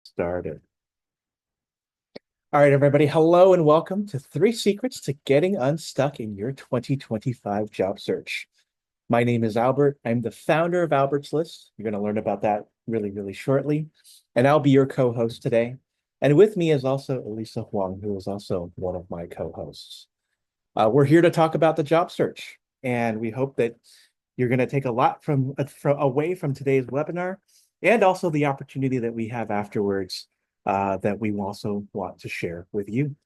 Started. All right, everybody. Hello and welcome to Three Secrets to Getting Unstuck in Your 2025 Job Search. My name is Albert. I'm the founder of Albert's List. You're going to learn about that really shortly. And I'll be your co-host today. And with me is also Elisa Huang, who is also one of my co-hosts. We're here to talk about the job search, and we hope that you're going to take a lot from away from today's webinar, and also the opportunity that we have afterwards that we also want to share with you.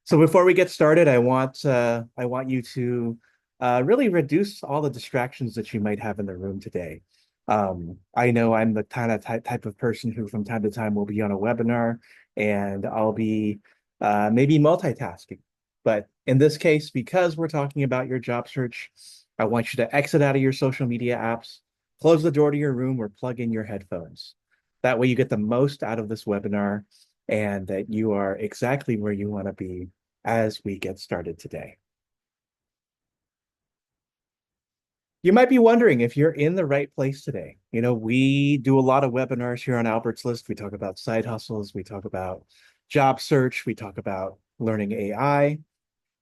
So before we get started, I want you to really reduce all the distractions that you might have in the room today. I know I'm the kind of type of person who from time to time will be on a webinar and I'll be maybe multitasking. But in this case, because we're talking about your job search, I want you to exit out of your social media apps, close the door to your room, or plug in your headphones. That way you get the most out of this webinar and that you are exactly where you want to be as we get started today. You might be wondering if you're in the right place today. You know, we do a lot of webinars here on Albert's List. We talk about side hustles, we talk about job search, we talk about learning AI.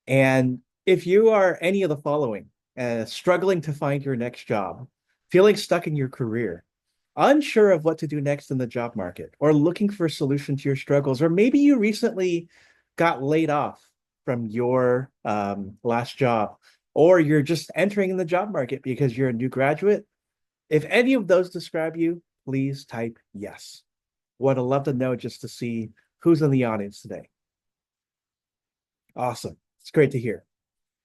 And if you are any of the following, struggling to find your next job, feeling stuck in your career, unsure of what to do next in the job market, or looking for a solution to your struggles, or maybe you recently got laid off from your last job, or you're just entering in the job market because you're a new graduate, if any of those describe you, please type yes. Would love to know just to see who's in the audience today. Awesome. It's great to hear.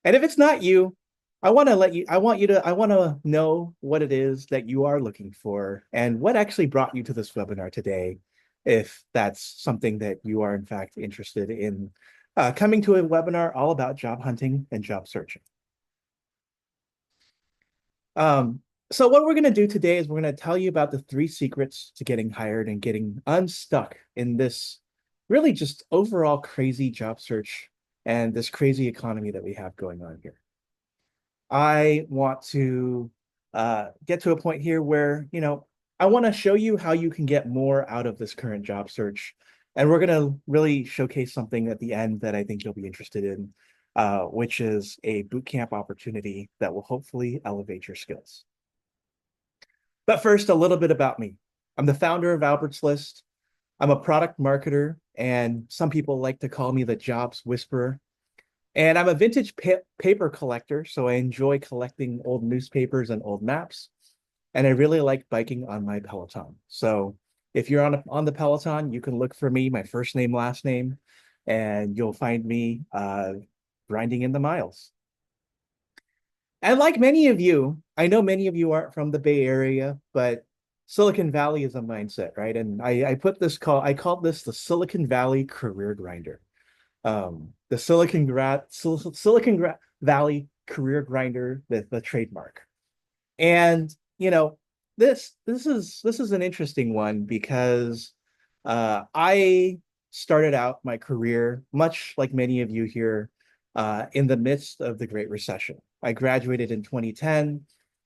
And if it's not you, I want to know what it is that you are looking for and what actually brought you to this webinar today, if that's something that you are in fact interested in coming to a webinar all about job hunting and job searching. Um, so what we're going to do today is we're going to tell you about the three secrets to getting hired and getting unstuck in this really just overall crazy job search and this crazy economy that we have going on here. I want to get to a point here where, I want to show you how you can get more out of this current job search. And we're going to really showcase something at the end that I think you'll be interested in, which is a bootcamp opportunity that will hopefully elevate your skills. But first, a little bit about me. I'm the founder of Albert's List. I'm a product marketer, and some people like to call me the jobs whisperer. And I'm a vintage paper collector, so I enjoy collecting old newspapers and old maps. And I really like biking on my Peloton. So if you're on the Peloton, you can look for me, my first name, last name, and you'll find me grinding in the miles. And like many of you, I know many of you aren't from the Bay Area, but Silicon Valley is a mindset, right? And I called this the Silicon Valley career grinder. The Silicon Valley career grinder, the trademark. And this is an interesting one because I started out my career much like many of you here in the midst of the Great Recession. I graduated in 2010.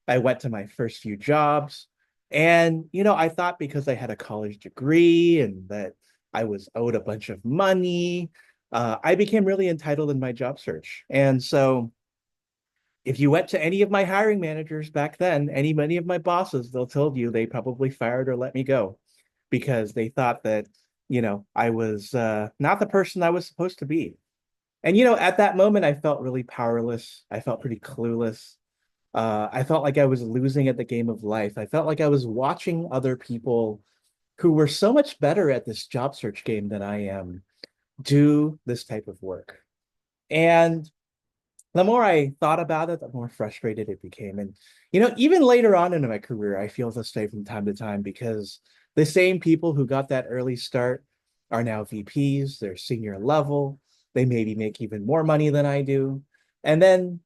I went to my first few jobs, and I thought because I had a college degree and that I was owed a bunch of money, I became really entitled in my job search. And so if you went to any of my hiring managers back then, many of my bosses, they'll tell you they probably fired or let me go because they thought that, I was not the person I was supposed to be. And, at that moment, I felt really powerless. I felt pretty clueless. I felt like I was losing at the game of life. I felt like I was watching other people who were so much better at this job search game than I am do this type of work. And the more I thought about it, the more frustrated it became. And, even later on in my career, I feel this way from time to time because the same people who got that early start are now VPs, they're senior level, they maybe make even more money than I do. And then,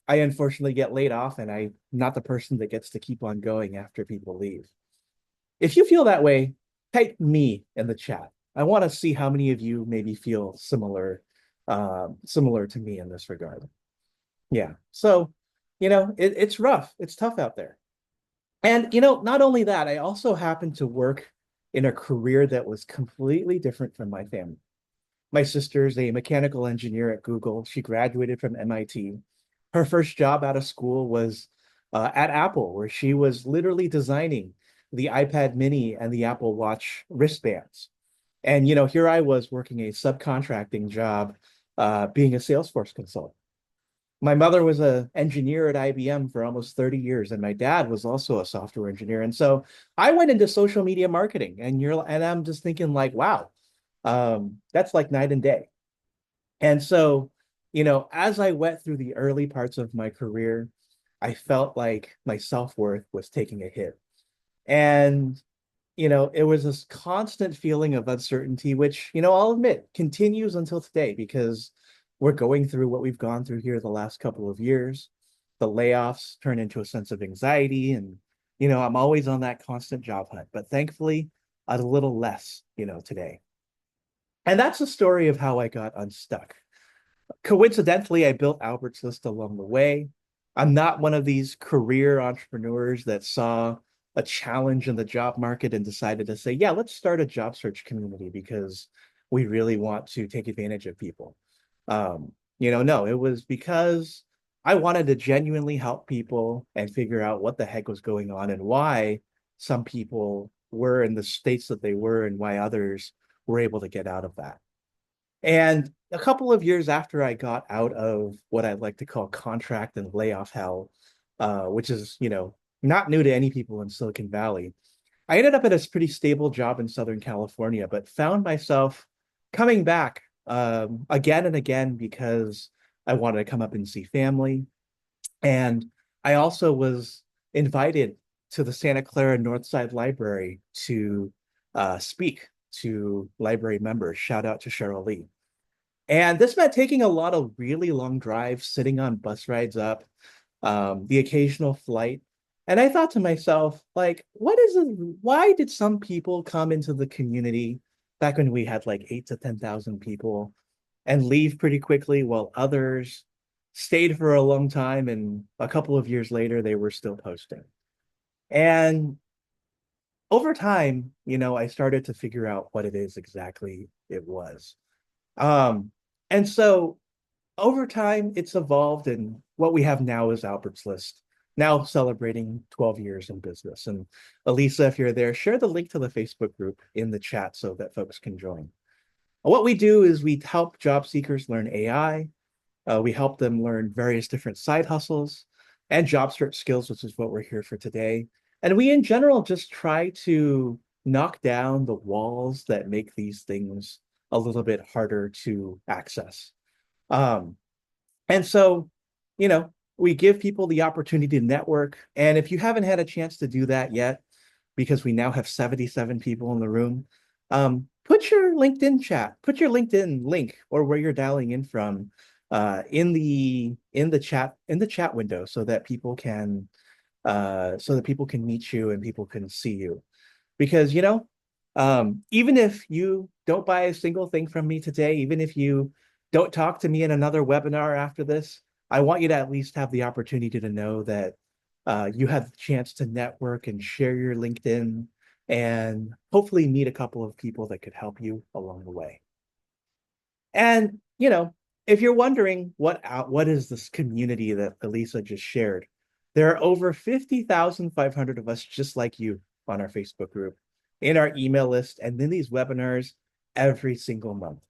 I unfortunately get laid off and I'm not the person that gets to keep on going after people leave. If you feel that way, type me in the chat. I want to see how many of you maybe feel similar to me in this regard. Yeah. So, it's rough. It's tough out there. And, not only that, I also happen to work in a career that was completely different from my family. My sister's a mechanical engineer at Google. She graduated from MIT. Her first job out of school was at Apple, where she was literally designing the iPad mini and the Apple Watch wristbands. And, here I was working a subcontracting job, being a Salesforce consultant. My mother was an engineer at IBM for almost 30 years, and my dad was also a software engineer. And so I went into social media marketing, and I'm just thinking like, wow, that's like night and day. And so, as I went through the early parts of my career, I felt like my self-worth was taking a hit. And it was this constant feeling of uncertainty, which, I'll admit continues until today because we're going through what we've gone through here the last couple of years. The layoffs turn into a sense of anxiety. And, I'm always on that constant job hunt, but thankfully, a little less, today. And that's the story of how I got unstuck. Coincidentally, I built Albert's List along the way. I'm not one of these career entrepreneurs that saw a challenge in the job market and decided to say, yeah, let's start a job search community because we really want to take advantage of people. No, it was because I wanted to genuinely help people and figure out what the heck was going on and why some people were in the states that they were and why others were able to get out of that. And a couple of years after I got out of what I like to call contract and layoff hell, which is, not new to any people in Silicon Valley, I ended up at a pretty stable job in Southern California, but found myself coming back again and again because I wanted to come up and see family. And I also was invited to the Santa Clara Northside Library to speak to library members. Shout out to Cheryl Lee. And this meant taking a lot of really long drives, sitting on bus rides up, the occasional flight. And I thought to myself, like, why did some people come into the community back when we had like 8 to 10,000 people and leave pretty quickly while others stayed for a long time and a couple of years later they were still posting. And over time, I started to figure out what it is exactly it was. Um, and so over time, it's evolved, and what we have now is Albert's List, now celebrating 12 years in business. And Elisa, if you're there, share the link to the Facebook group in the chat so that folks can join. What we do is we help job seekers learn AI. We help them learn various different side hustles and job search skills, which is what we're here for today. And we, in general, just try to knock down the walls that make these things a little bit harder to access. Um, and so, we give people the opportunity to network. And if you haven't had a chance to do that yet, because we now have 77 people in the room, put your LinkedIn chat, put your LinkedIn link or where you're dialing in from in the chat window so that people can meet you and people can see you. Because, even if you don't buy a single thing from me today, even if you don't talk to me in another webinar after this, I want you to at least have the opportunity to know that you have the chance to network and share your LinkedIn and hopefully meet a couple of people that could help you along the way. And, if you're wondering what is this community that Elisa just shared, there are over 50,500 of us just like you on our Facebook group, in our email list, and in these webinars every single month.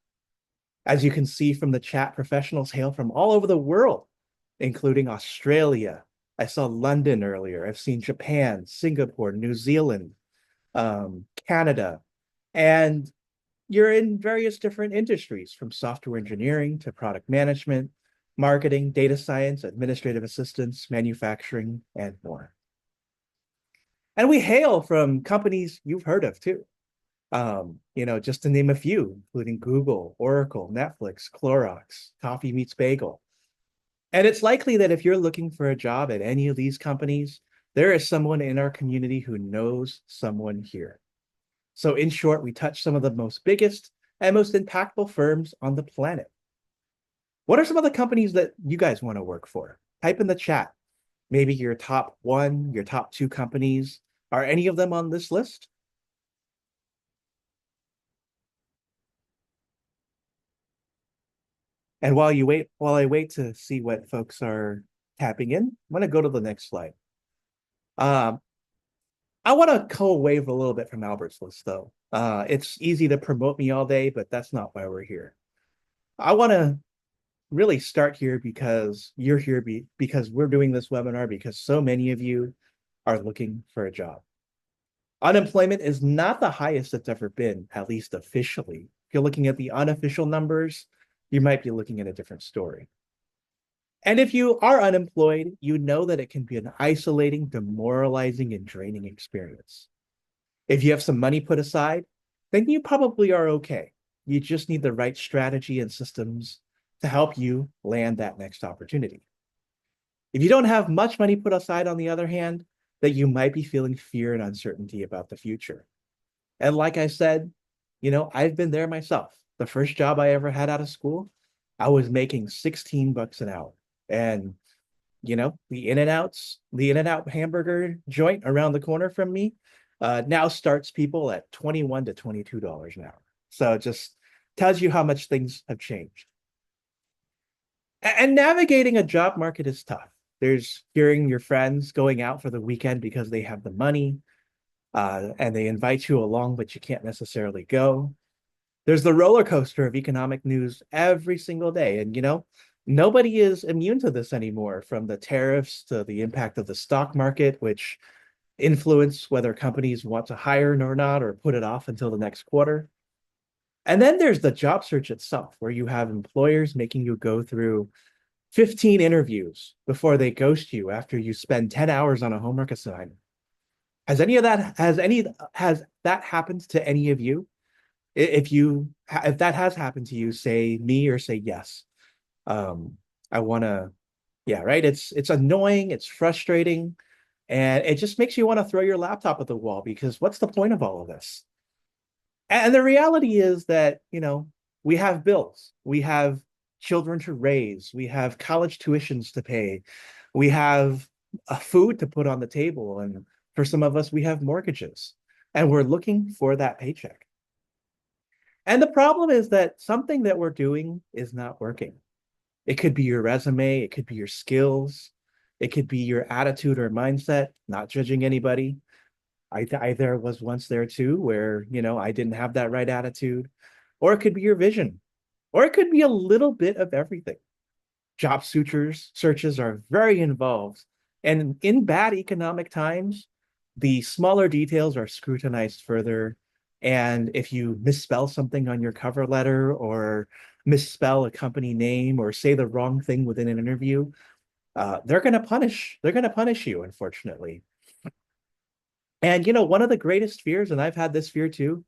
As you can see from the chat, professionals hail from all over the world, including Australia. I saw London earlier. I've seen Japan, Singapore, New Zealand, Canada, and you're in various different industries from software engineering to product management, marketing, data science, administrative assistance, manufacturing, and more. And we hail from companies you've heard of too. Just to name a few, including Google, Oracle, Netflix, Clorox, Coffee Meets Bagel. And it's likely that if you're looking for a job at any of these companies, there is someone in our community who knows someone here. So in short, we touch some of the most biggest and most impactful firms on the planet. What are some of the companies that you guys want to work for? Type in the chat. Maybe your top one, your top two companies. Are any of them on this list? And while I wait to see what folks are tapping in, I'm going to go to the next slide. Um, I want to go away a little bit from Albert's list, though. It's easy to promote me all day, but that's not why we're here. I want to really start here because you're here because we're doing this webinar because so many of you are looking for a job. Unemployment is not the highest it's ever been, at least officially. If you're looking at the unofficial numbers, you might be looking at a different story. And if you are unemployed, you know that it can be an isolating, demoralizing, and draining experience. If you have some money put aside, then you probably are okay. You just need the right strategy and systems to help you land that next opportunity. If you don't have much money put aside, on the other hand, that you might be feeling fear and uncertainty about the future. And like I said, I've been there myself. The first job I ever had out of school, I was making 16 bucks an hour. And the In-N-Out hamburger joint around the corner from me now starts people at $21 to $22 an hour. So it just tells you how much things have changed. And navigating a job market is tough. There's hearing your friends going out for the weekend because they have the money, and they invite you along, but you can't necessarily go. There's the roller coaster of economic news every single day. And, nobody is immune to this anymore, from the tariffs to the impact of the stock market, which influence whether companies want to hire or not, or put it off until the next quarter. And then there's the job search itself, where you have employers making you go through 15 interviews before they ghost you after you spend 10 hours on a homework assignment. Has that happened to any of you? If that has happened to you, say me or say yes. I want to, yeah, right. It's annoying, it's frustrating, and it just makes you want to throw your laptop at the wall, because what's the point of all of this? And the reality is that, we have bills, we have children to raise, we have college tuitions to pay, we have food to put on the table, and for some of us, we have mortgages, and we're looking for that paycheck. And the problem is that something that we're doing is not working. It could be your resume, it could be your skills, it could be your attitude or mindset, not judging anybody. I there was once there too, where, I didn't have that right attitude. Or it could be your vision, or it could be a little bit of everything. Job searches are very involved. And in bad economic times, the smaller details are scrutinized further. And if you misspell something on your cover letter, or misspell a company name, or say the wrong thing within an interview, they're going to punish you, unfortunately. And one of the greatest fears, and I've had this fear too,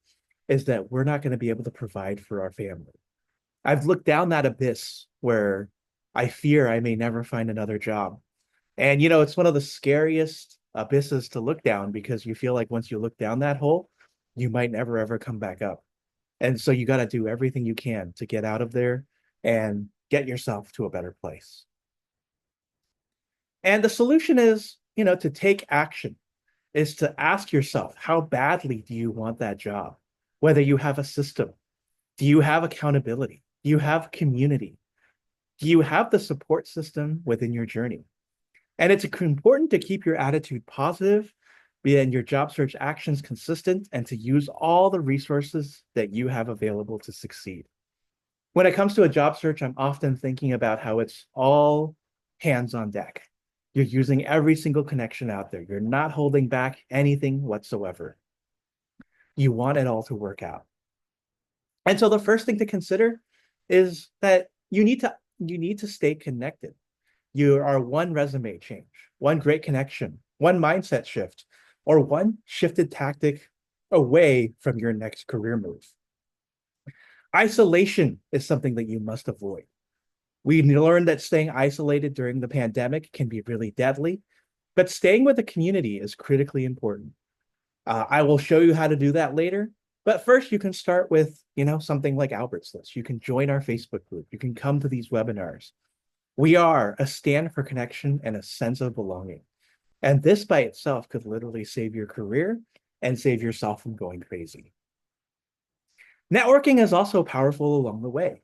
is that we're not going to be able to provide for our family. I've looked down that abyss where I fear I may never find another job. And it's one of the scariest abysses to look down, because you feel like once you look down that hole, you might never ever come back up. And so you got to do everything you can to get out of there and get yourself to a better place. And the solution is, to take action, is to ask yourself, how badly do you want that job? Whether you have a system, do you have accountability? Do you have community? Do you have the support system within your journey? And it's important to keep your attitude positive, and your job search actions consistent, and to use all the resources that you have available to succeed. When it comes to a job search, I'm often thinking about how it's all hands on deck. You're using every single connection out there. You're not holding back anything whatsoever. You want it all to work out. And so the first thing to consider is that you need to stay connected. You are one resume change, one great connection, one mindset shift, or one shifted tactic away from your next career move. Isolation is something that you must avoid. We learned that staying isolated during the pandemic can be really deadly, but staying with the community is critically important. I will show you how to do that later. But first, you can start with, something like Albert's List. You can join our Facebook group. You can come to these webinars. We are a stand for connection and a sense of belonging. And this by itself could literally save your career and save yourself from going crazy. Networking is also powerful along the way.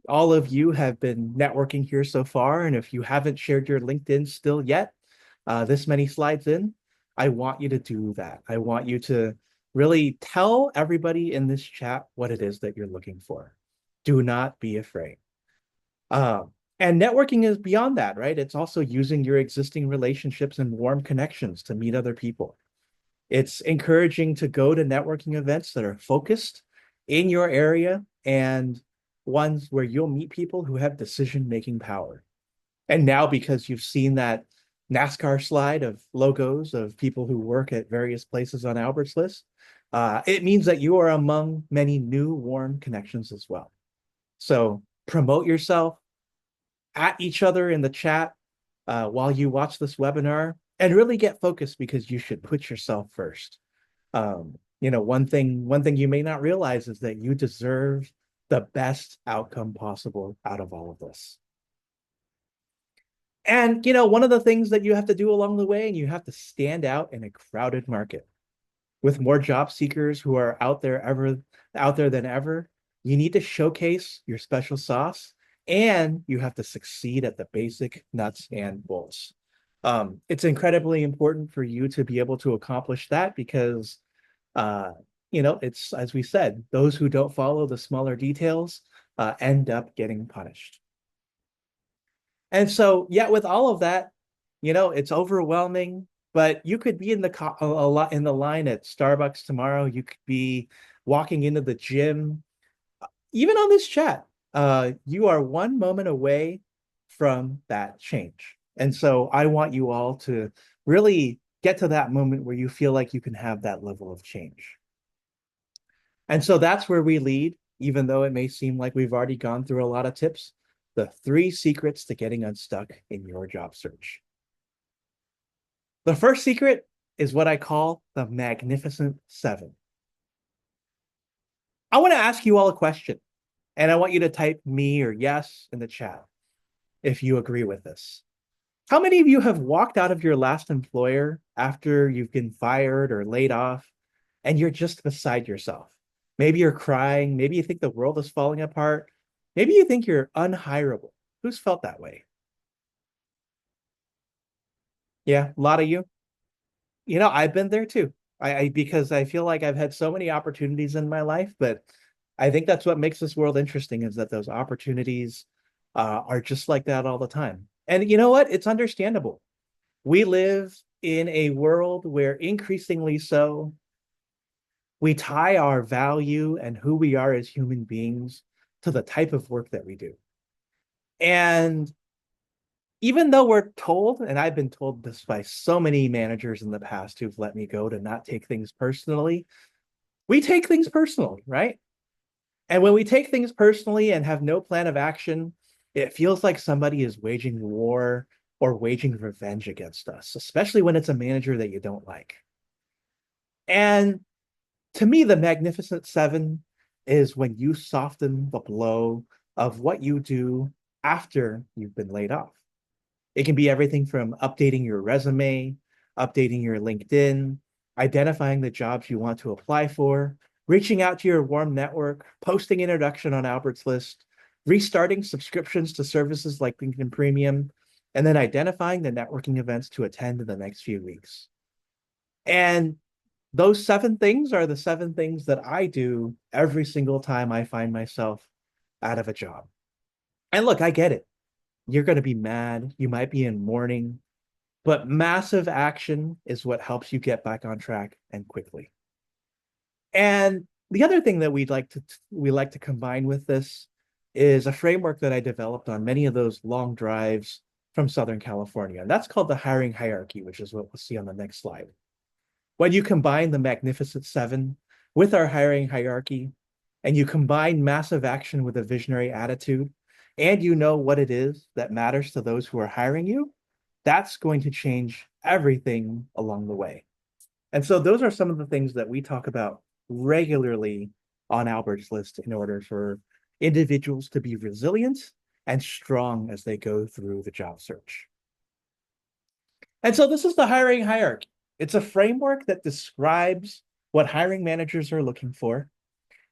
all of you have been networking here so far. And if you haven't shared your LinkedIn still yet, this many slides in, I want you to do that. I want you to really tell everybody in this chat what it is that you're looking for. Do not be afraid. And networking is beyond that, right? It's also using your existing relationships and warm connections to meet other people. It's encouraging to go to networking events that are focused in your area and ones where you'll meet people who have decision-making power. And now, because you've seen that NASCAR slide of logos of people who work at various places on Albert's list, it means that you are among many new warm connections as well. So promote yourself, at each other in the chat while you watch this webinar, and really get focused, because you should put yourself first. One thing you may not realize is that you deserve the best outcome possible out of all of this. And one of the things that you have to do along the way, and you have to stand out in a crowded market with more job seekers who are out there than ever. You need to showcase your special sauce, and you have to succeed at the basic nuts and bolts. It's incredibly important for you to be able to accomplish that, because uh, it's, as we said, those who don't follow the smaller details end up getting punished. And so, yeah, with all of that, it's overwhelming, but you could be in a lot in the line at Starbucks tomorrow. You could be walking into the gym, even on this chat. You are one moment away from that change. And so I want you all to really get to that moment where you feel like you can have that level of change. And so that's where we lead, even though it may seem like we've already gone through a lot of tips, the 3 secrets to getting unstuck in your job search. The first secret is what I call the Magnificent 7. I want to ask you all a question, and I want you to type me or yes in the chat if you agree with this. How many of you have walked out of your last employer after you've been fired or laid off, and you're just beside yourself? Maybe you're crying. Maybe you think the world is falling apart. Maybe you think you're unhireable. Who's felt that way? Yeah, a lot of you. I've been there too. Because I feel like I've had so many opportunities in my life, but I think that's what makes this world interesting, is that those opportunities are just like that all the time. And you know what? It's understandable. We live in a world where, increasingly so, we tie our value and who we are as human beings to the type of work that we do. And even though we're told, and I've been told this by so many managers in the past who've let me go, to not take things personally, we take things personally, right? And when we take things personally and have no plan of action, it feels like somebody is waging war or waging revenge against us, especially when it's a manager that you don't like. And to me, the Magnificent 7 is when you soften the blow of what you do after you've been laid off. It can be everything from updating your resume, updating your LinkedIn, identifying the jobs you want to apply for, reaching out to your warm network, posting introduction on Albert's list, restarting subscriptions to services like LinkedIn Premium, and then identifying the networking events to attend in the next few weeks. And those 7 things are the 7 things that I do every single time I find myself out of a job. And look, I get it. You're going to be mad. You might be in mourning, but massive action is what helps you get back on track, and quickly. And the other thing that we like to combine with this is a framework that I developed on many of those long drives from Southern California. And that's called the hiring hierarchy, which is what we'll see on the next slide. When you combine the Magnificent 7 with our hiring hierarchy, and you combine massive action with a visionary attitude, and you know what it is that matters to those who are hiring you, that's going to change everything along the way. And so those are some of the things that we talk about regularly on Albert's list, in order for individuals to be resilient and strong as they go through the job search. And so this is the hiring hierarchy. It's a framework that describes what hiring managers are looking for.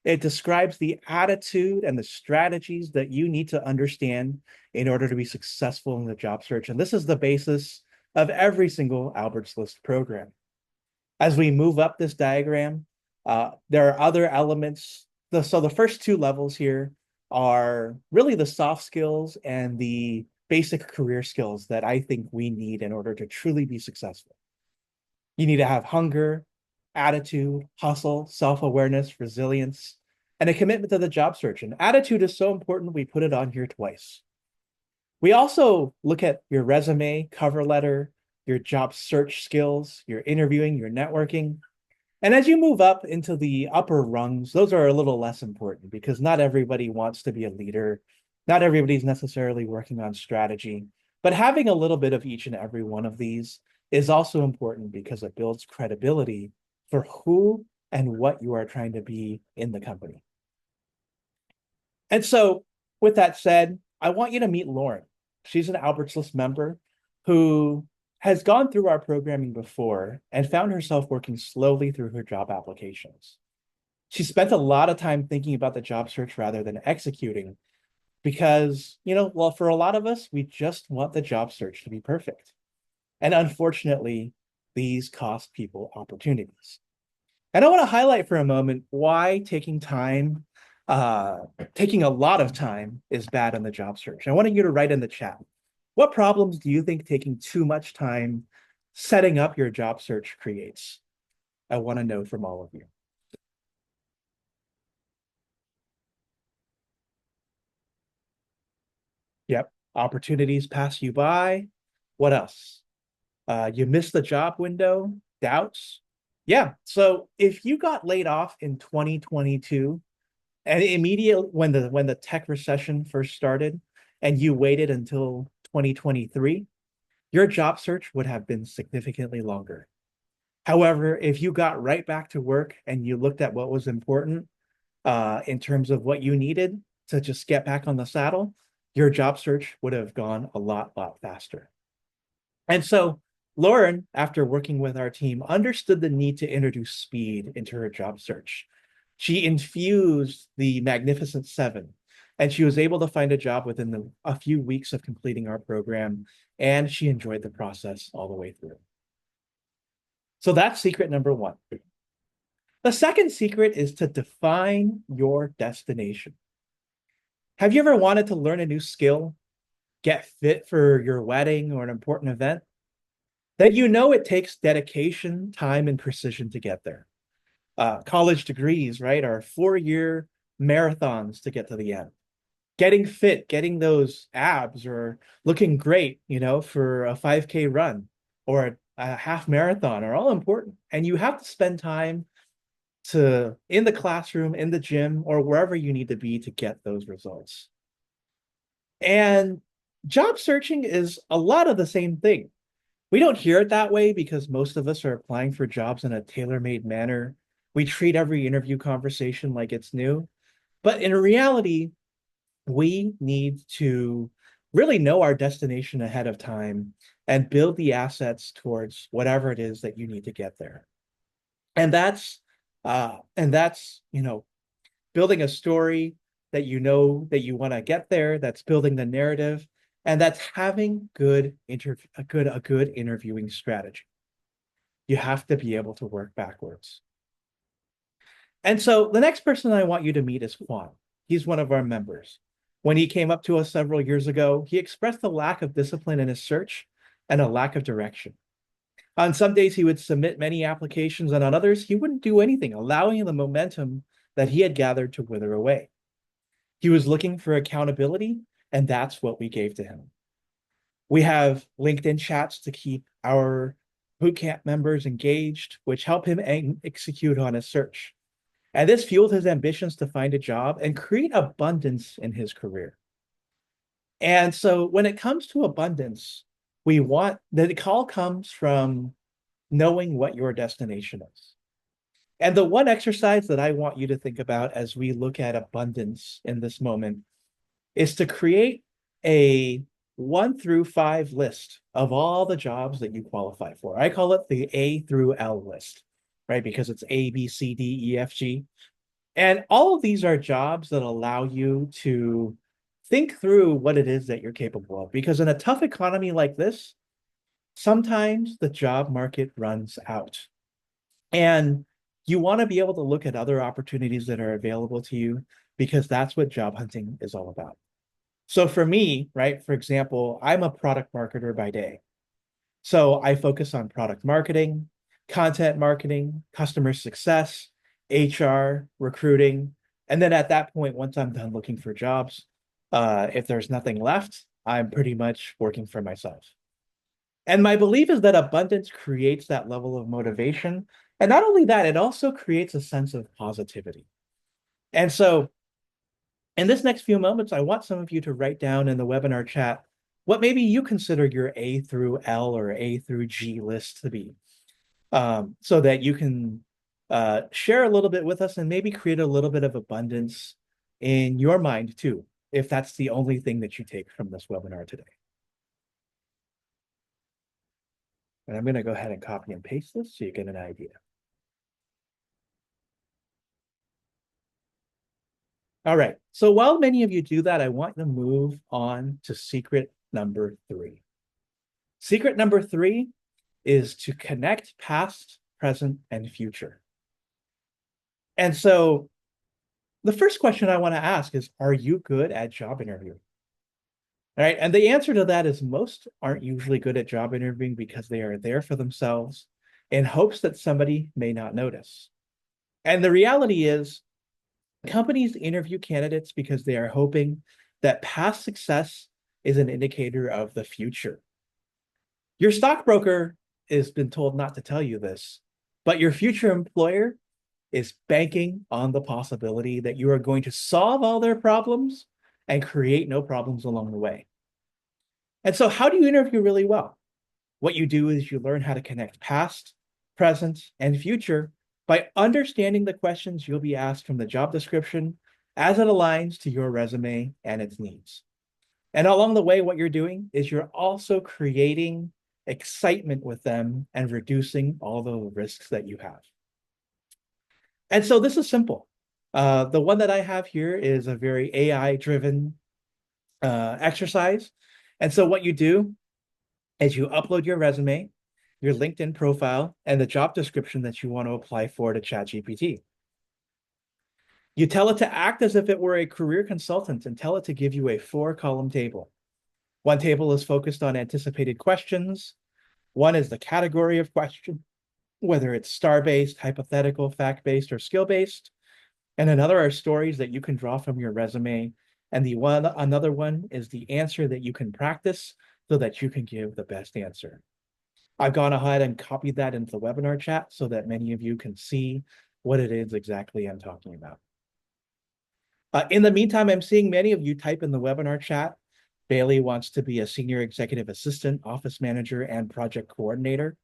It describes the attitude and the strategies that you need to understand in order to be successful in the job search. And this is the basis of every single Albert's List program. As we move up this diagram, there are other elements. So the first two levels here are really the soft skills and the basic career skills that I think we need in order to truly be successful. You need to have hunger, attitude, hustle, self-awareness, resilience, and a commitment to the job search. And attitude is so important, we put it on here twice. We also look at your resume, cover letter, your job search skills, your interviewing, your networking. And as you move up into the upper rungs, those are a little less important because not everybody wants to be a leader. Not everybody's necessarily working on strategy, but having a little bit of each and every one of these is also important because it builds credibility for who and what you are trying to be in the company. And so with that said, I want you to meet Lauren. She's an Albert's List member who has gone through our programming before and found herself working slowly through her job applications. She spent a lot of time thinking about the job search rather than executing because, well, for a lot of us, we just want the job search to be perfect. And unfortunately, these cost people opportunities. And I want to highlight for a moment why taking a lot of time is bad in the job search. I wanted you to write in the chat. What problems do you think taking too much time setting up your job search creates? I want to know from all of you. Yep. Opportunities pass you by. What else? You missed the job window, doubts. Yeah. So if you got laid off in 2022 and immediately when the tech recession first started and you waited until 2023, your job search would have been significantly longer. However, if you got right back to work and you looked at what was important in terms of what you needed to just get back on the saddle, your job search would have gone a lot faster. And so Lauren, after working with our team, understood the need to introduce speed into her job search. She infused the Magnificent Seven, and she was able to find a job within a few weeks of completing our program, and she enjoyed the process all the way through. So that's secret number one. The second secret is to define your destination. Have you ever wanted to learn a new skill, get fit for your wedding or an important event? Then it takes dedication, time, and precision to get there. College degrees, right, are 4-year marathons to get to the end. Getting fit, getting those abs or looking great, for a 5K run or a half marathon are all important. And you have to spend time in the classroom, in the gym, or wherever you need to be to get those results. And job searching is a lot of the same thing. We don't hear it that way because most of us are applying for jobs in a tailor-made manner. We treat every interview conversation like it's new. But in reality, we need to really know our destination ahead of time and build the assets towards whatever it is that you need to get there. And that's building a story that that you want to get there, that's building the narrative, and that's having a good interviewing strategy. You have to be able to work backwards. And so the next person I want you to meet is Juan. He's one of our members. When he came up to us several years ago, he expressed a lack of discipline in his search and a lack of direction. On some days, he would submit many applications, and on others, he wouldn't do anything, allowing the momentum that he had gathered to wither away. He was looking for accountability, and that's what we gave to him. We have LinkedIn chats to keep our bootcamp members engaged, which help him execute on his search. And this fueled his ambitions to find a job and create abundance in his career. And so when it comes to abundance, we want that it all comes from knowing what your destination is. And the one exercise that I want you to think about as we look at abundance in this moment is to create a 1 through 5 list of all the jobs that you qualify for. I call it the A through L list, right? Because it's A, B, C, D, E, F, G. And all of these are jobs that allow you to think through what it is that you're capable of. Because in a tough economy like this, sometimes the job market runs out. And you want to be able to look at other opportunities that are available to you because that's what job hunting is all about. So for me, right, for example, I'm a product marketer by day. So I focus on product marketing, content marketing, customer success, HR, recruiting. And then at that point, once I'm done looking for jobs, if there's nothing left, I'm pretty much working for myself. And my belief is that abundance creates that level of motivation. And not only that, it also creates a sense of positivity. And so in this next few moments, I want some of you to write down in the webinar chat what maybe you consider your A through L or A through G list to be, so that you can share a little bit with us and maybe create a little bit of abundance in your mind too, if that's the only thing that you take from this webinar today. And I'm going to go ahead and copy and paste this so you get an idea. All right. So while many of you do that, I want to move on to secret number 3. Secret number 3 is to connect past, present, and future. And so the first question I want to ask is, are you good at job interviewing? All right. And the answer to that is most aren't usually good at job interviewing because they are there for themselves in hopes that somebody may not notice. And the reality is, companies interview candidates because they are hoping that past success is an indicator of the future. Your stockbroker has been told not to tell you this, but your future employer is banking on the possibility that you are going to solve all their problems and create no problems along the way. And so, how do you interview really well? What you do is you learn how to connect past, present, and future by understanding the questions you'll be asked from the job description as it aligns to your resume and its needs. And along the way, what you're doing is you're also creating excitement with them and reducing all the risks that you have. And so this is simple. The one that I have here is a very AI driven exercise. And so what you do is you upload your resume, your LinkedIn profile, and the job description that you want to apply for to ChatGPT. You tell it to act as if it were a career consultant and tell it to give you a 4-column table. One table is focused on anticipated questions. One is the category of question, whether it's star-based, hypothetical, fact-based, or skill-based. And another are stories that you can draw from your resume. And another one is the answer that you can practice so that you can give the best answer. I've gone ahead and copied that into the webinar chat so that many of you can see what it is exactly I'm talking about. In the meantime, I'm seeing many of you type in the webinar chat. Bailey wants to be a senior executive assistant, office manager, and project coordinator.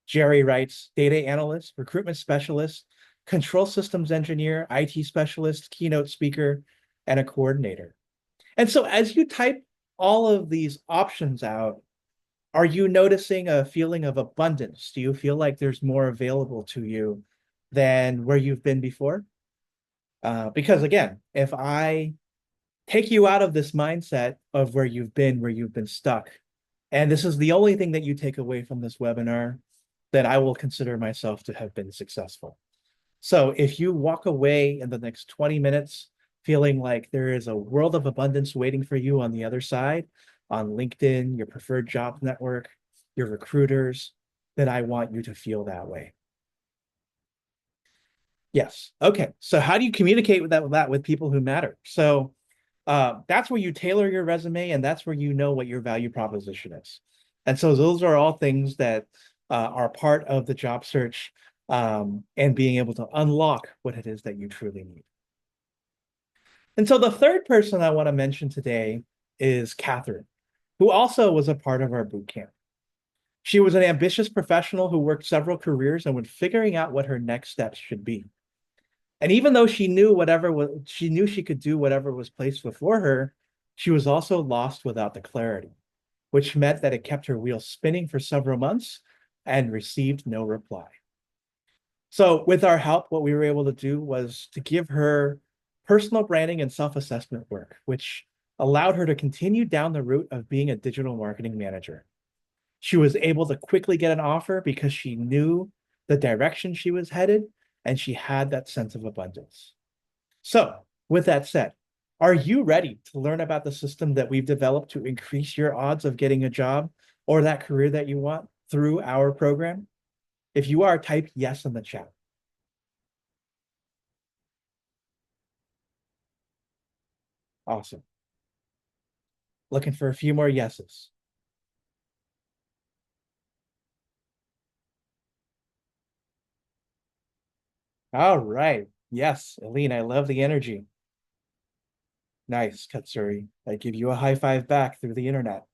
Jerry writes data analyst, recruitment specialist, control systems engineer, IT specialist, keynote speaker, and a coordinator. And so as you type all of these options out, are you noticing a feeling of abundance? Do you feel like there's more available to you than where you've been before? Because again, if I take you out of this mindset of where you've been stuck, and this is the only thing that you take away from this webinar, then I will consider myself to have been successful. So if you walk away in the next 20 minutes feeling like there is a world of abundance waiting for you on the other side, on LinkedIn, your preferred job network, your recruiters, then I want you to feel that way. Yes. Okay. So how do you communicate with that with people who matter? So that's where you tailor your resume, and that's where you know what your value proposition is. And so those are all things that are part of the job search, and being able to unlock what it is that you truly need. And so the third person I want to mention today is Catherine, who also was a part of our boot camp. She was an ambitious professional who worked several careers and was figuring out what her next steps should be. And even though she knew she could do whatever was placed before her, she was also lost without the clarity, which meant that it kept her wheels spinning for several months and received no reply. So with our help, what we were able to do was to give her personal branding and self-assessment work, which allowed her to continue down the route of being a digital marketing manager. She was able to quickly get an offer because she knew the direction she was headed and she had that sense of abundance. So, with that said, are you ready to learn about the system that we've developed to increase your odds of getting a job or that career that you want through our program? If you are, type yes in the chat. Awesome. Looking for a few more yeses. All right. Yes, Aline, I love the energy. Nice, Katsuri. I give you a high five back through the internet.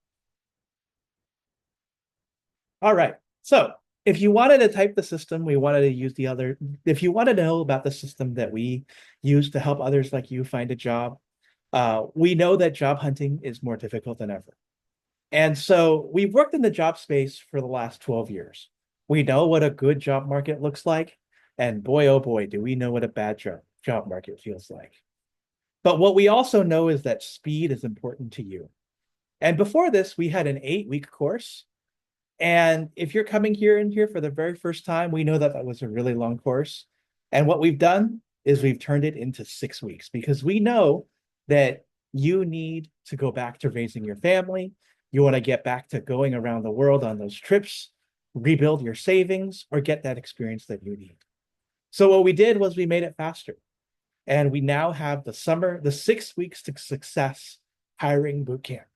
All right. So if you wanted to type the system, we wanted to use the other, if you wanted to know about the system that we use to help others like you find a job, we know that job hunting is more difficult than ever. And so we've worked in the job space for the last 12 years. We know what a good job market looks like. And boy, oh boy, do we know what a bad job market feels like. But what we also know is that speed is important to you. And before this, we had an 8-week course. And if you're coming here in here for the very first time, we know that that was a really long course. And what we've done is we've turned it into 6 weeks because we know that you need to go back to raising your family. You want to get back to going around the world on those trips, rebuild your savings, or get that experience that you need. So what we did was we made it faster. And we now have the 6 weeks to success hiring bootcamp.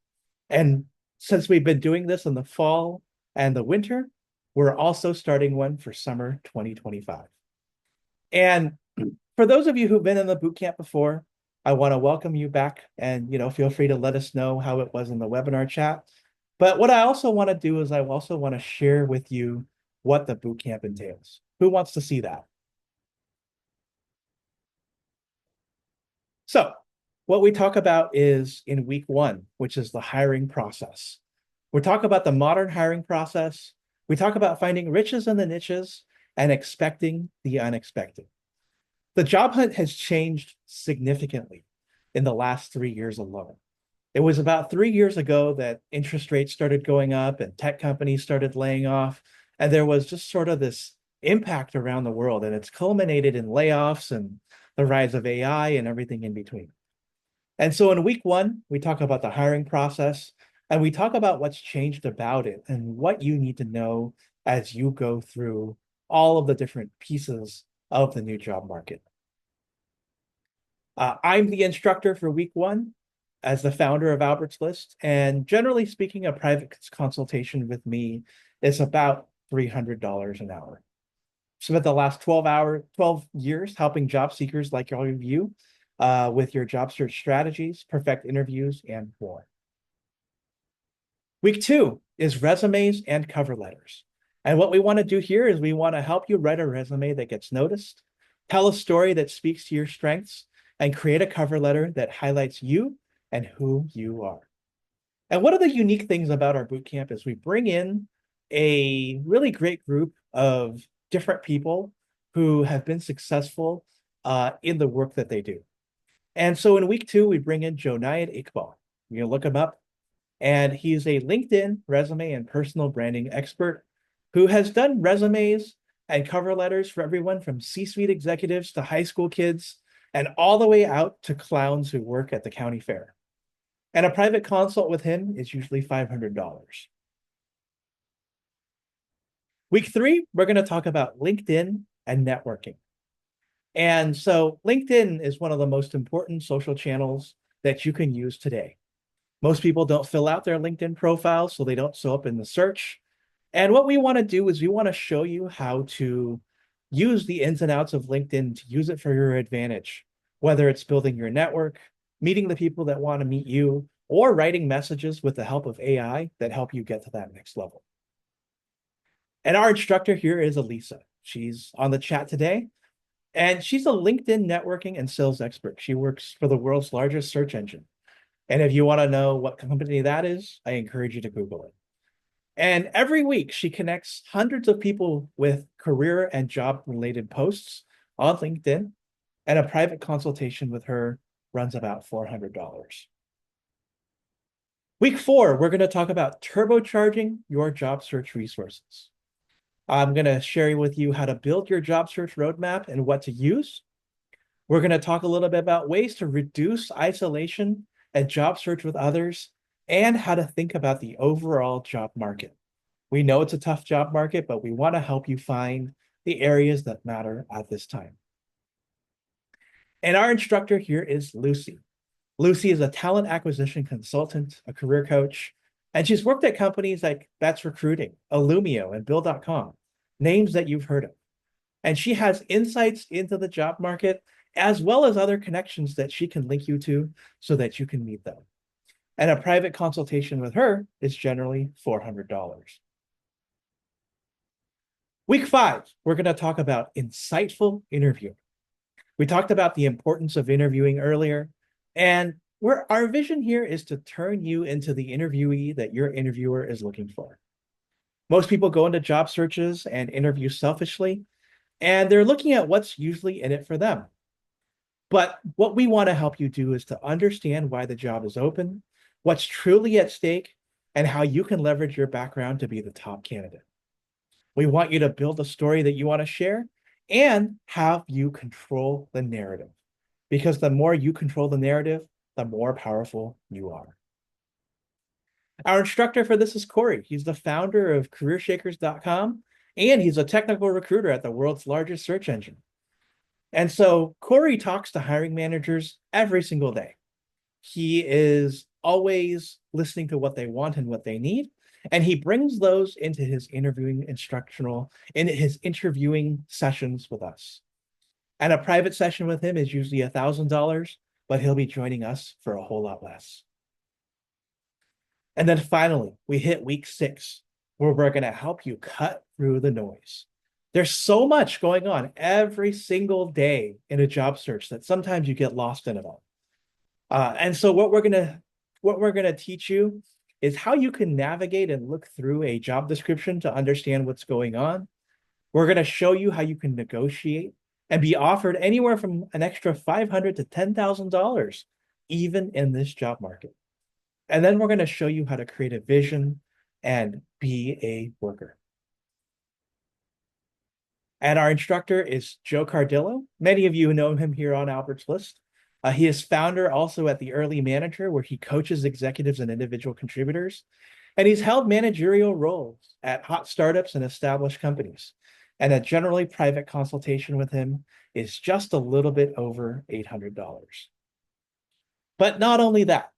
And since we've been doing this in the fall and the winter, we're also starting one for summer 2025. And for those of you who've been in the bootcamp before, I want to welcome you back and feel free to let us know how it was in the webinar chat. But what I also want to do is I also want to share with you what the bootcamp entails. Who wants to see that? So what we talk about is in week 1, which is the hiring process. We talk about the modern hiring process. We talk about finding riches in the niches and expecting the unexpected. The job hunt has changed significantly in the last 3 years alone. It was about 3 years ago that interest rates started going up and tech companies started laying off. And there was just sort of this impact around the world. And it's culminated in layoffs and the rise of AI and everything in between. And so in week 1, we talk about the hiring process and we talk about what's changed about it and what you need to know as you go through all of the different pieces of the new job market. I'm the instructor for week 1 as the founder of Albert's List. And generally speaking, a private consultation with me is about $300 an hour. Spent the last 12 years helping job seekers like all of you with your job search strategies, perfect interviews, and more. Week 2 is resumes and cover letters. And what we want to do here is we want to help you write a resume that gets noticed, tell a story that speaks to your strengths, and create a cover letter that highlights you and who you are. And one of the unique things about our bootcamp is we bring in a really great group of different people who have been successful in the work that they do. And so in week 2, we bring in Jonayan Iqbal. You can look him up. And he's a LinkedIn resume and personal branding expert who has done resumes and cover letters for everyone from C-suite executives to high school kids and all the way out to clowns who work at the county fair. And a private consult with him is usually $500. Week 3, we're going to talk about LinkedIn and networking. And so LinkedIn is one of the most important social channels that you can use today. Most people don't fill out their LinkedIn profile, so they don't show up in the search. And what we want to do is we want to show you how to use the ins and outs of LinkedIn to use it for your advantage, whether it's building your network, meeting the people that want to meet you, or writing messages with the help of AI that help you get to that next level. And our instructor here is Elisa. She's on the chat today, and she's a LinkedIn networking and sales expert. She works for the world's largest search engine. And if you want to know what company that is, I encourage you to Google it. And every week, she connects hundreds of people with career and job related posts on LinkedIn, and a private consultation with her runs about $400. Week 4, we're going to talk about turbocharging your job search resources. I'm going to share with you how to build your job search roadmap and what to use. We're going to talk a little bit about ways to reduce isolation and job search with others, and how to think about the overall job market. We know it's a tough job market, but we want to help you find the areas that matter at this time. And our instructor here is Lucy. Lucy is a talent acquisition consultant, a career coach, and she's worked at companies like That's Recruiting, Illumio, and Bill.com, names that you've heard of. And she has insights into the job market as well as other connections that she can link you to so that you can meet them. And a private consultation with her is generally $400. Week 5, we're going to talk about insightful interviewing. We talked about the importance of interviewing earlier, and our vision here is to turn you into the interviewee that your interviewer is looking for. Most people go into job searches and interview selfishly, and they're looking at what's usually in it for them. But what we want to help you do is to understand why the job is open, what's truly at stake, and how you can leverage your background to be the top candidate. We want you to build a story that you want to share and have you control the narrative. Because the more you control the narrative, the more powerful you are. Our instructor for this is Corey. He's the founder of careershakers.com, and he's a technical recruiter at the world's largest search engine. And so Corey talks to hiring managers every single day. He is always listening to what they want and what they need. And he brings those into his interviewing sessions with us. And a private session with him is usually $1,000, but he'll be joining us for a whole lot less. And then finally, we hit week 6, where we're going to help you cut through the noise. There's so much going on every single day in a job search that sometimes you get lost in it all. And so what we're gonna teach you is how you can navigate and look through a job description to understand what's going on. We're gonna show you how you can negotiate and be offered anywhere from an extra $500 to $10,000, even in this job market. And then we're gonna show you how to create a vision and be a worker. And our instructor is Joe Cardillo. Many of you know him here on Albert's List. He is founder also at the Early Manager, where he coaches executives and individual contributors. And he's held managerial roles at hot startups and established companies. And a generally private consultation with him is just a little bit over $800. But not only that,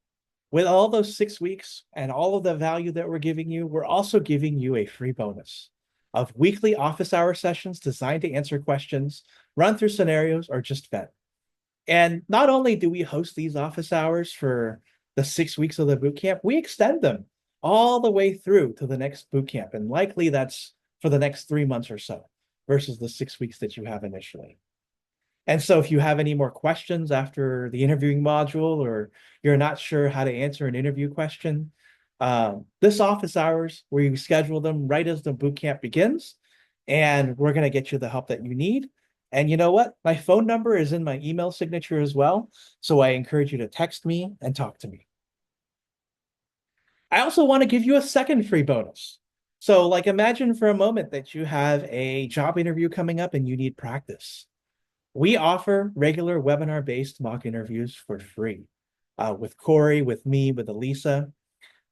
with all those 6 weeks and all of the value that we're giving you, we're also giving you a free bonus of weekly office hour sessions designed to answer questions, run through scenarios, or just vent. And not only do we host these office hours for the 6 weeks of the boot camp, we extend them all the way through to the next boot camp. And likely that's for the next 3 months or so versus the 6 weeks that you have initially. And so if you have any more questions after the interviewing module, or you're not sure how to answer an interview question, this office hours, we schedule them right as the boot camp begins, and we're going to get you the help that you need. And you know what? My phone number is in my email signature as well. So I encourage you to text me and talk to me. I also want to give you a second free bonus. So like, imagine for a moment that you have a job interview coming up and you need practice. We offer regular webinar-based mock interviews for free with Corey, with me, with Elisa.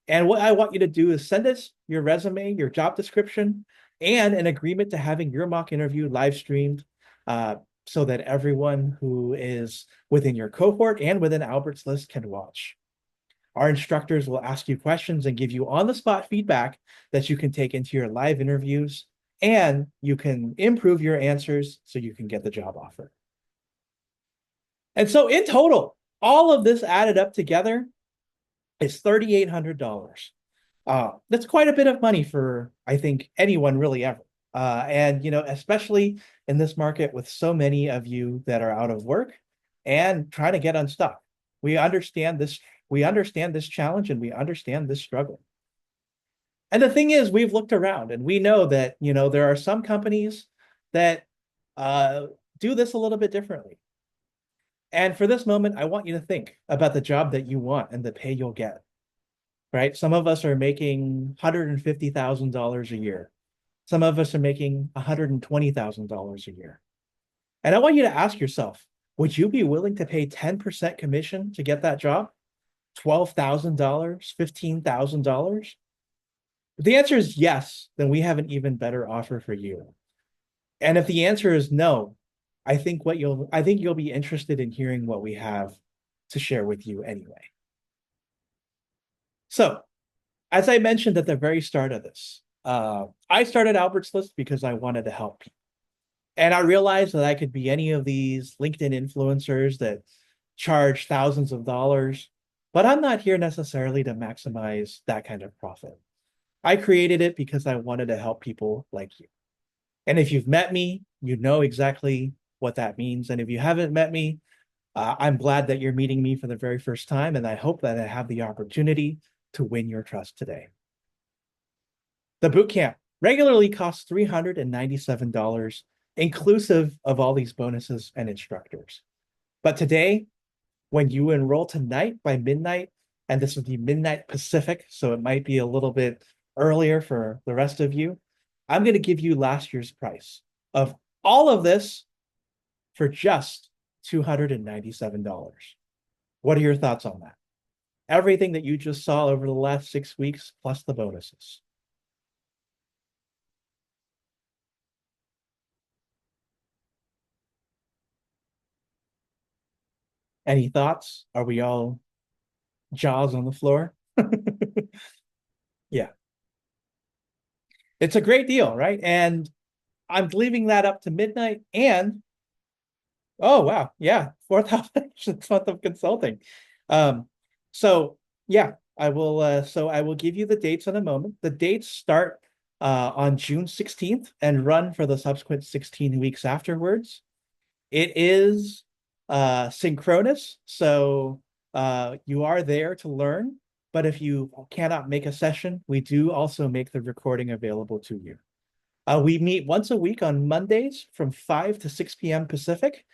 And what I want you to do is send us your resume, your job description, and an agreement to having your mock interview live streamed so that everyone who is within your cohort and within Albert's List can watch. Our instructors will ask you questions and give you on-the-spot feedback that you can take into your live interviews, and you can improve your answers so you can get the job offer. And so in total, all of this added up together is $3,800. That's quite a bit of money for, I think, anyone really ever. And, you know, especially in this market with so many of you that are out of work and trying to get unstuck. We understand this challenge, and we understand this struggle. And the thing is, we've looked around and we know that, there are some companies that uh, do this a little bit differently. And for this moment, I want you to think about the job that you want and the pay you'll get, right? Some of us are making $150,000 a year. Some of us are making $120,000 a year. And I want you to ask yourself, would you be willing to pay 10% commission to get that job? $12,000, $15,000? If the answer is yes, then we have an even better offer for you. And if the answer is no, I think you'll be interested in hearing what we have to share with you anyway. So, as I mentioned at the very start of this, I started Albert's List because I wanted to help people. And I realized that I could be any of these LinkedIn influencers that charge thousands of dollars, but I'm not here necessarily to maximize that kind of profit. I created it because I wanted to help people like you. And if you've met me, you know exactly what that means. And if you haven't met me, I'm glad that you're meeting me for the very first time. And I hope that I have the opportunity to win your trust today. The boot camp regularly costs $397, inclusive of all these bonuses and instructors. But today, when you enroll tonight by midnight, and this is the midnight Pacific, so it might be a little bit earlier for the rest of you, I'm going to give you last year's price of all of this for just $297. What are your thoughts on that? Everything that you just saw over the last 6 weeks, plus the bonuses. Any thoughts? Are we all jaws on the floor? Yeah, it's a great deal, right? And I'm leaving that up to midnight. And oh wow, yeah, 4,000 month of consulting. Um, so yeah, I will. So I will give you the dates in a moment. The dates start on June 16th and run for the subsequent 16 weeks afterwards. It is synchronous, so you are there to learn. But if you cannot make a session, we do also make the recording available to you. We meet once a week on Mondays from 5 to 6 p.m. Pacific,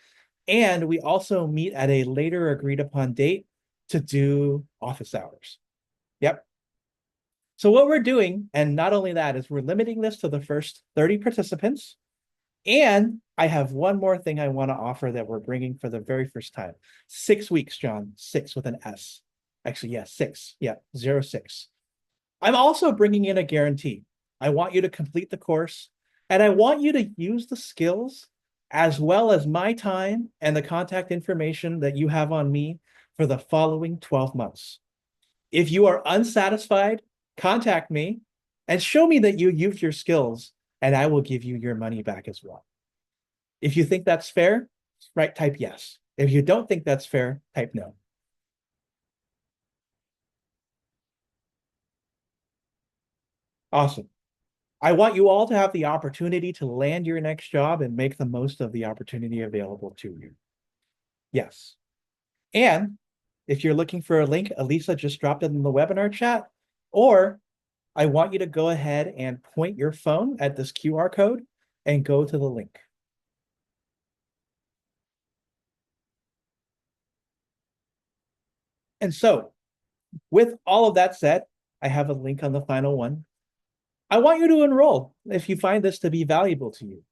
and we also meet at a later agreed upon date to do office hours. Yep. So what we're doing, and not only that, is we're limiting this to the first 30 participants. And I have one more thing I want to offer that we're bringing for the very first time. 6 weeks, John. Six with an S. Actually, yeah, six. Yeah, 06. I'm also bringing in a guarantee. I want you to complete the course, and I want you to use the skills as well as my time and the contact information that you have on me for the following 12 months. If you are unsatisfied, contact me and show me that you used your skills, and I will give you your money back as well. If you think that's fair, right, type yes. If you don't think that's fair, type no. Awesome. I want you all to have the opportunity to land your next job and make the most of the opportunity available to you. Yes. And if you're looking for a link, Elisa just dropped it in the webinar chat, or I want you to go ahead and point your phone at this QR code and go to the link. And so, with all of that said, I have a link on the final one. I want you to enroll if you find this to be valuable to you.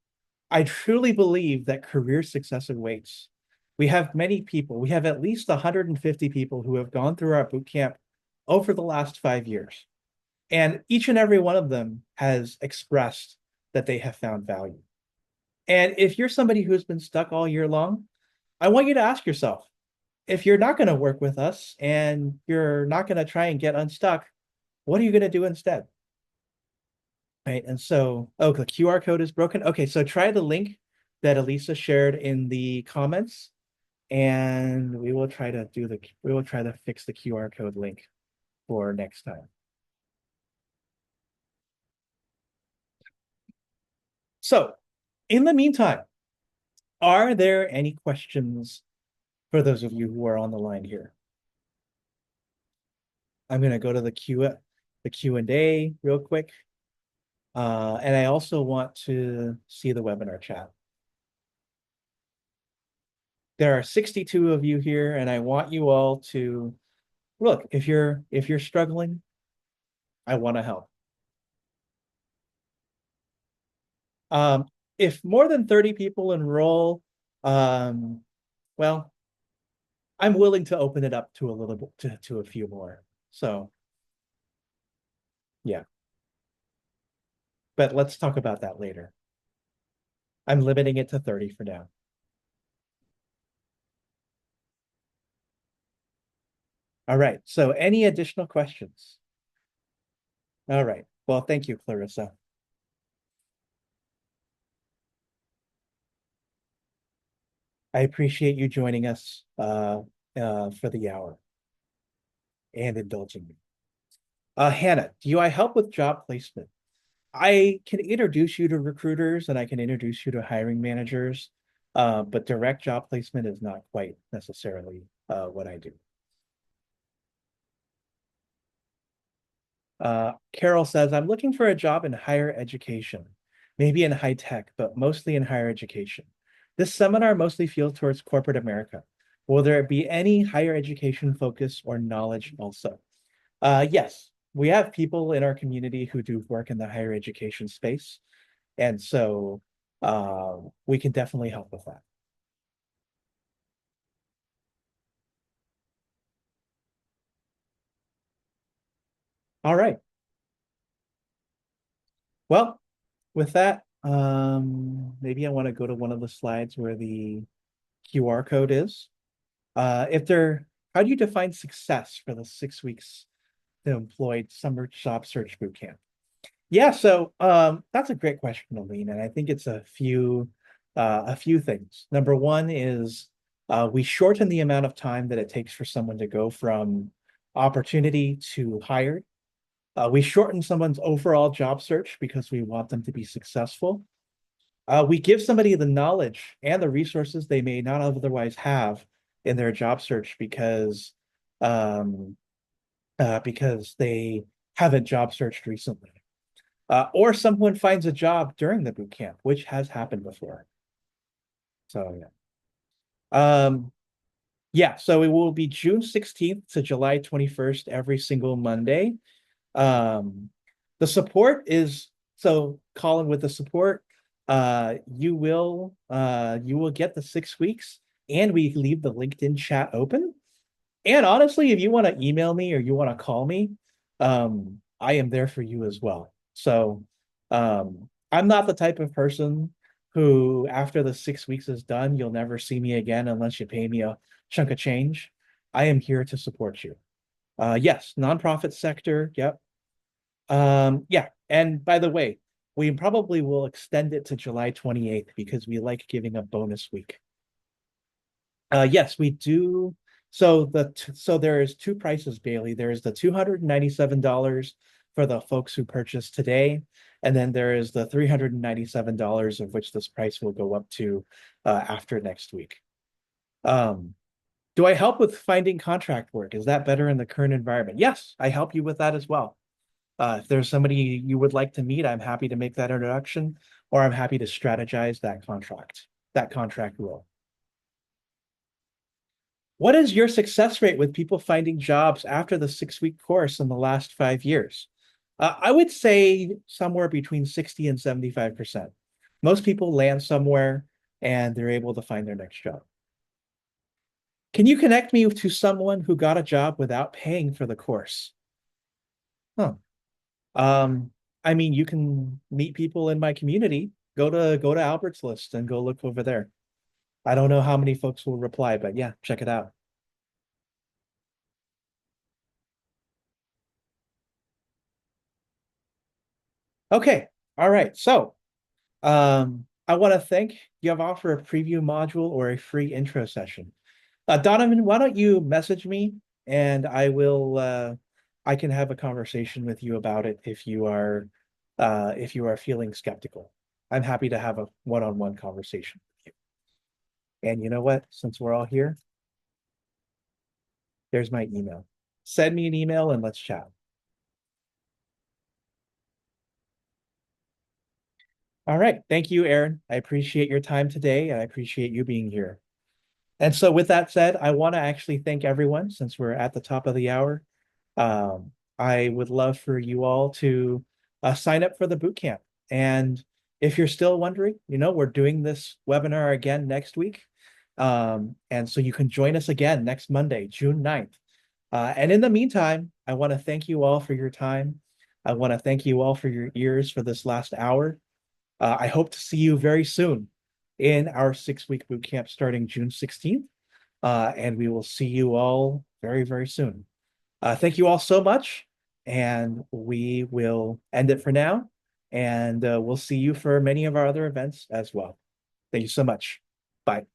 I truly believe that career success awaits. We have many people, we have at least 150 people who have gone through our boot camp over the last 5 years. And each and every one of them has expressed that they have found value. And if you're somebody who's been stuck all year long, I want you to ask yourself, if you're not going to work with us and you're not going to try and get unstuck, what are you going to do instead? Right. And so, oh, the QR code is broken. Okay, so try the link that Elisa shared in the comments, and we will try to fix the QR code link for next time. So, in the meantime, are there any questions for those of you who are on the line here? I'm going to go to the Q. the Q&A real quick. And I also want to see the webinar chat. There are 62 of you here, and I want you all to look, if you're struggling, I want to help. Um, if more than 30 people enroll, um, well, I'm willing to open it up to a little bit to a few more. So yeah, but let's talk about that later. I'm limiting it to 30 for now. All right. So any additional questions? All right. Well, thank you, Clarissa. I appreciate you joining us for the hour and indulging me. Hannah, do I help with job placement? I can introduce you to recruiters and I can introduce you to hiring managers, but direct job placement is not quite necessarily what I do. Carol says, I'm looking for a job in higher education, maybe in high tech, but mostly in higher education. This seminar mostly feels towards corporate America. Will there be any higher education focus or knowledge also? Yes, we have people in our community who do work in the higher education space. And so we can definitely help with that. All right. Well, with that, maybe I want to go to one of the slides where the QR code is. If they're, how do you define success for the 6 weeks the employed summer job search boot camp? Yeah, so that's a great question, Aline, and I think it's a few things. Number one is we shorten the amount of time that it takes for someone to go from opportunity to hired. We shorten someone's overall job search because we want them to be successful. We give somebody the knowledge and the resources they may not otherwise have in their job search um, because they haven't job searched recently. Or someone finds a job during the boot camp, which has happened before. So yeah, so it will be June 16th to July 21st every single Monday. Um, the support is so Colin with the support, you will get the 6 weeks and we leave the LinkedIn chat open. And honestly, if you want to email me or you want to call me, I am there for you as well. So I'm not the type of person who, after the 6 weeks is done, you'll never see me again unless you pay me a chunk of change. I am here to support you. Yes, nonprofit sector. Yep. Yeah. And by the way, we probably will extend it to July 28th because we like giving a bonus week. Yes, we do. So there is two prices, Bailey. There is the $297 for the folks who purchased today, and then there is the $397 of which this price will go up to after next week. Um, do I help with finding contract work? Is that better in the current environment? Yes, I help you with that as well. If there's somebody you would like to meet, I'm happy to make that introduction, or I'm happy to strategize that contract role. What is your success rate with people finding jobs after the 6 week course in the last 5 years? I would say somewhere between 60 and 75%. Most people land somewhere and they're able to find their next job. Can you connect me to someone who got a job without paying for the course? Huh. Um, I mean, you can meet people in my community. Go to Albert's list and go look over there. I don't know how many folks will reply, but yeah, check it out. Okay. All right. So I want to thank you have offer a preview module or a free intro session. Donovan, why don't you message me and I can have a conversation with you about it if you are feeling skeptical. I'm happy to have a one-on-one conversation with you. And you know what? Since we're all here, there's my email. Send me an email and let's chat. All right. Thank you, Aaron. I appreciate your time today, and I appreciate you being here. And so, with that said, I want to actually thank everyone since we're at the top of the hour. I would love for you all to sign up for the boot camp. And if you're still wondering, we're doing this webinar again next week. And so you can join us again next Monday, June 9th. And in the meantime, I want to thank you all for your time. I want to thank you all for your ears for this last hour. I hope to see you very soon in our 6-week boot camp starting June 16th. And we will see you all very, very soon. Thank you all so much. And we will end it for now. And we'll see you for many of our other events as well. Thank you so much. Bye.